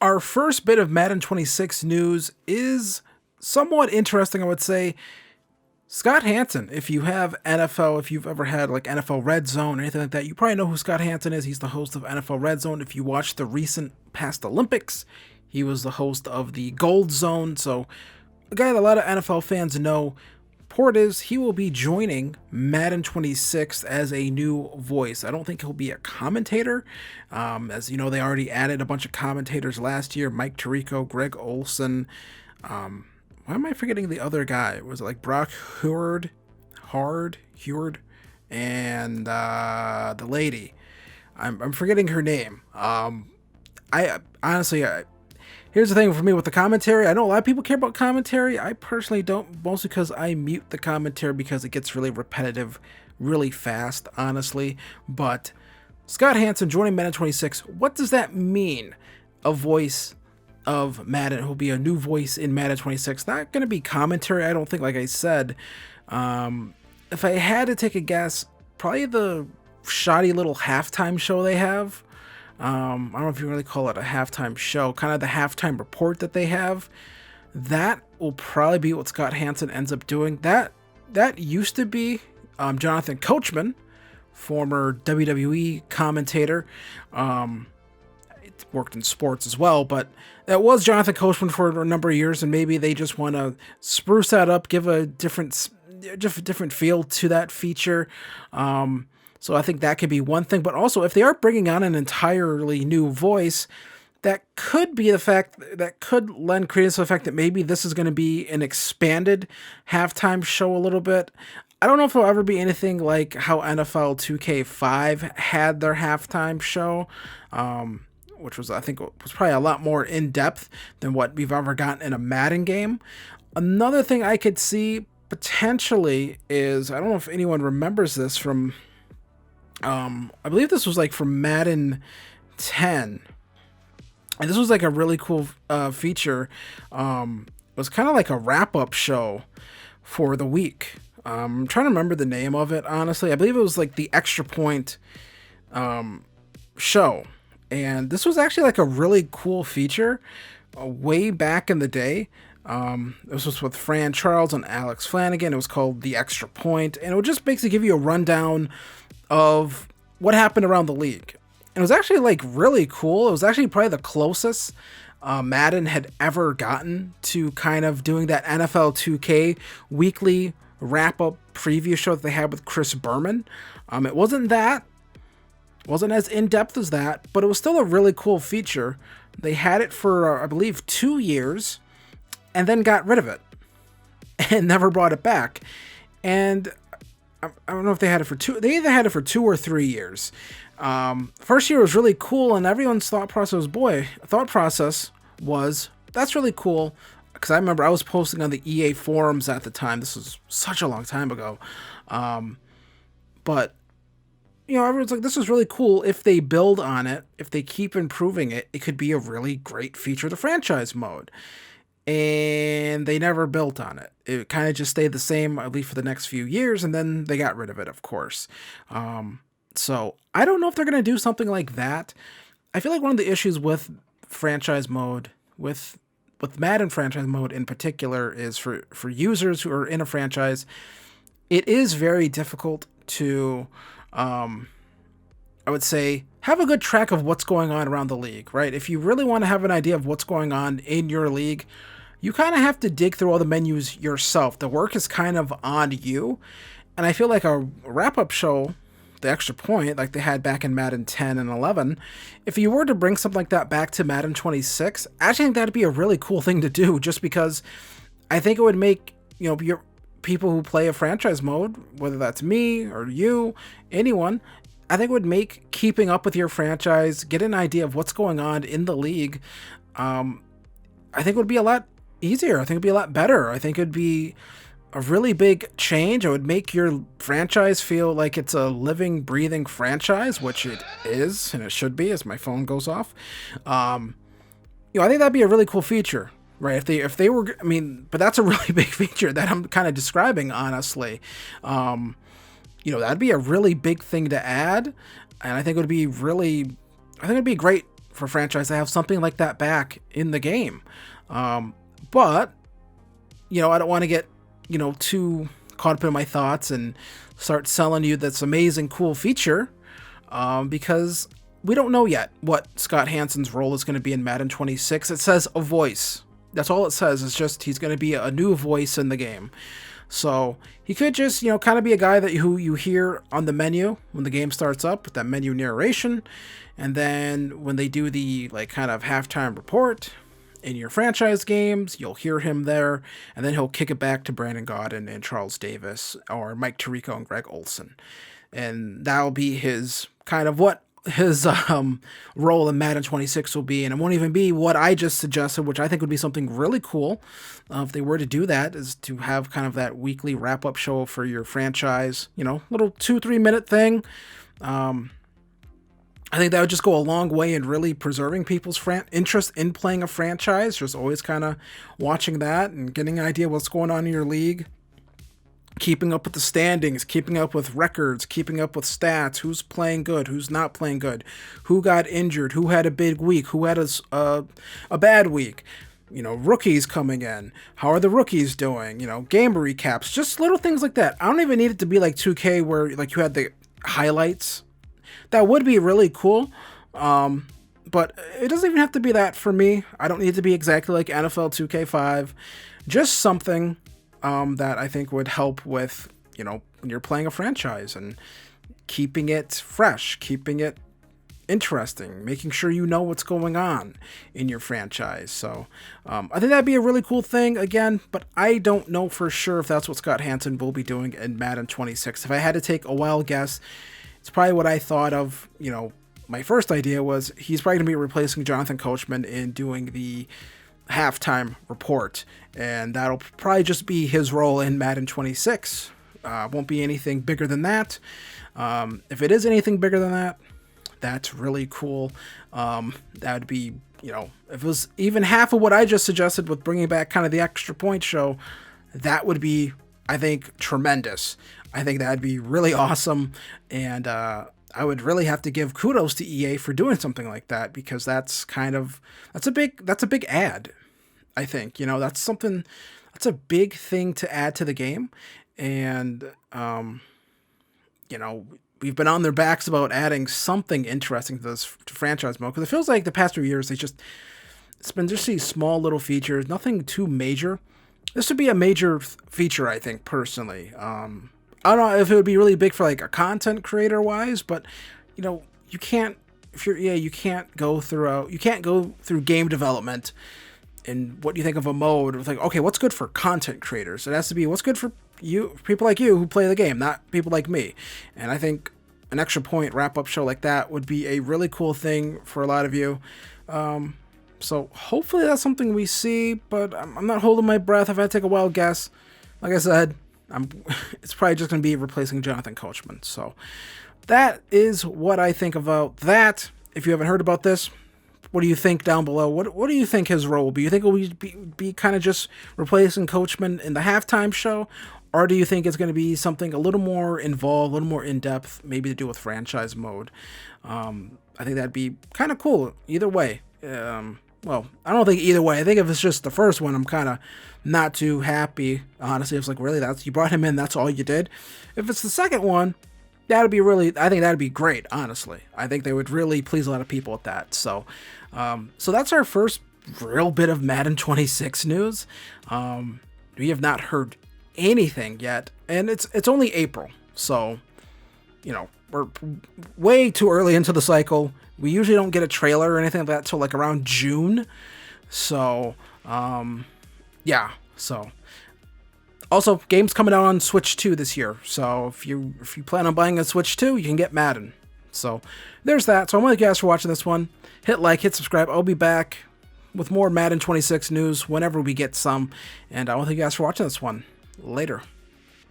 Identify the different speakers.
Speaker 1: Our first bit of Madden 26 news is somewhat interesting, I would say. Scott Hanson, if you have NFL, if you've ever had like NFL Red Zone or anything like that, you probably know who Scott Hanson is. He's the host of NFL Red Zone. If you watched the recent past Olympics, he was the host of the Gold Zone. So, a guy that a lot of NFL fans know. Report is he will be joining Madden 26 as a new voice. I don't think he'll be a commentator. As you know, they already added a bunch of commentators last year. Mike Tirico, Greg Olson. Why am I forgetting the other guy? Was it like Brock Heward, and the lady? I'm forgetting her name. I honestly, here's the thing for me with the commentary. I know a lot of people care about commentary. I personally don't, mostly because I mute the commentary because it gets really repetitive really fast, honestly. But Scott Hanson joining Madden 26, what does that mean? A voice of Madden who'll be a new voice in Madden 26. Not going to be commentary, I don't think, like I said. If I had to take a guess, probably the shoddy little halftime show they have. I don't know if you really call it a halftime show, kind of the halftime report that they have. That will probably be what Scott Hanson ends up doing. That used to be Jonathan Coachman, former WWE commentator. It worked in sports as well, but that was Jonathan Coachman for a number of years, and maybe they just want to spruce that up, give a different feel to that feature. So I think that could be one thing, but also if they are bringing on an entirely new voice, that could be the fact that could lend credence to the fact that maybe this is going to be an expanded halftime show a little bit. I don't know if it'll ever be anything like how NFL 2K5 had their halftime show, which was, I think, was probably a lot more in depth than what we've ever gotten in a Madden game. Another thing I could see potentially is, I don't know if anyone remembers this from, I believe this was like from Madden 10. And this was like a really cool feature. It was kind of like a wrap-up show for the week. I'm trying to remember the name of it, honestly. I believe it was like the Extra Point show. And this was actually like a really cool feature way back in the day. This was with Fran Charles and Alex Flanagan. It was called The Extra Point, and it would just basically give you a rundown of what happened around the league. And it was actually like really cool. It was actually probably the closest Madden had ever gotten to kind of doing that NFL 2K weekly wrap-up preview show that they had with Chris Berman. It wasn't as in-depth as that, but it was still a really cool feature. They had it for, I believe, 2 years, and then got rid of it and never brought it back. And I don't know if they had it for two. They either had it for 2 or 3 years. First year was really cool, and everyone's thought process was, that's really cool. Because I remember I was posting on the EA forums at the time. This was such a long time ago. But, you know, everyone's like, this is really cool. If they build on it, if they keep improving it, it could be a really great feature of the franchise mode. And they never built on it. It kind of just stayed the same, at least for the next few years, and then they got rid of it, of course. So I don't know if they're going to do something like that. I feel like one of the issues with franchise mode, with Madden franchise mode in particular, is for users who are in a franchise, it is very difficult to, I would say, have a good track of what's going on around the league, right? If you really want to have an idea of what's going on in your league, you kind of have to dig through all the menus yourself. The work is kind of on you. And I feel like a wrap-up show, the Extra Point, like they had back in Madden 10 and 11, if you were to bring something like that back to Madden 26, I actually think that'd be a really cool thing to do, just because I think it would make, you know, your people who play a franchise mode, whether that's me or you, anyone, I think it would make keeping up with your franchise, get an idea of what's going on in the league, I think it would be a lot easier. I think it'd be a lot better. I think it'd be a really big change. It would make your franchise feel like it's a living, breathing franchise, which it is, and it should be, as my phone goes off. I think that'd be a really cool feature, right? If they were, I mean, but that's a really big feature that I'm kind of describing, honestly. That'd be a really big thing to add, and I think it'd be great for a franchise to have something like that back in the game. But, you know, I don't want to get, you know, too caught up in my thoughts and start selling you this amazing, cool feature, because we don't know yet what Scott Hansen's role is going to be in Madden 26. It says a voice. That's all it says. It's just he's going to be a new voice in the game. So he could just, you know, kind of be a guy that who you hear on the menu when the game starts up with that menu narration. And then when they do the like kind of halftime report in your franchise games, you'll hear him there. And then he'll kick it back to Brandon Gaudin and Charles Davis or Mike Tirico and Greg Olson. And that'll be his kind of what his role in Madden 26 will be, and it won't even be what I just suggested, which I think would be something really cool if they were to do that, is to have kind of that weekly wrap-up show for your franchise, you know, little 2-3 minute thing. I think that would just go a long way in really preserving people's interest in playing a franchise. Just always kind of watching that and getting an idea what's going on in your league. Keeping up with the standings, keeping up with records, keeping up with stats, who's playing good, who's not playing good, who got injured, who had a big week, who had a bad week, you know, rookies coming in, how are the rookies doing, you know, game recaps, just little things like that. I don't even need it to be like 2K where like you had the highlights. That would be really cool, but it doesn't even have to be that for me. I don't need it to be exactly like NFL 2K5, just something that I think would help with, you know, when you're playing a franchise and keeping it fresh, keeping it interesting, making sure you know what's going on in your franchise. So I think that'd be a really cool thing again, but I don't know for sure if that's what Scott Hansen will be doing in Madden 26. If I had to take a wild guess, it's probably what I thought of, you know, my first idea was he's probably going to be replacing Jonathan Coachman in doing the halftime report, and that'll probably just be his role in Madden 26. Won't be anything bigger than that. If it is anything bigger than that, that's really cool. That would be, you know, if it was even half of what I just suggested with bringing back kind of the extra point show, that would be, I think, tremendous. I think that'd be really awesome, and I would really have to give kudos to EA for doing something like that, because that's a big ad. I think, you know, that's a big thing to add to the game. And, you know, we've been on their backs about adding something interesting to this franchise mode, because it feels like the past few years, it's been just these small little features, nothing too major. This would be a major feature, I think, personally. I don't know if it would be really big for like a content creator wise, but, you know, you can't go through game development and what you think of a mode with like, okay, what's good for content creators? It has to be what's good for you, people like you who play the game, not people like me. And I think an extra point wrap-up show like that would be a really cool thing for a lot of you. So hopefully that's something we see, but I'm not holding my breath. If I take a wild guess, like I said, it's probably just going to be replacing Jonathan Coachman. So that is what I think about that. If you haven't heard about this, what do you think down below? What do you think his role will be? You think it will be kind of just replacing Coachman in the halftime show? Or do you think it's going to be something a little more involved, a little more in-depth, maybe to do with franchise mode? I think that'd be kind of cool either way. Well, I don't think either way. I think if it's just the first one, I'm kind of not too happy. Honestly, it's like, really, you brought him in, that's all you did? If it's the second one, I think that'd be great, honestly. I think they would really please a lot of people with that. So that's our first real bit of Madden 26 news. We have not heard anything yet, and it's only April, so, you know, we're way too early into the cycle. We usually don't get a trailer or anything like that till like around June. So, yeah. So, also, games coming out on Switch 2 this year. So if you plan on buying a Switch 2, you can get Madden. So there's that. So I want to thank you guys for watching this one. Hit like, hit subscribe. I'll be back with more Madden 26 news whenever we get some. And I want to thank you guys for watching this one. Later.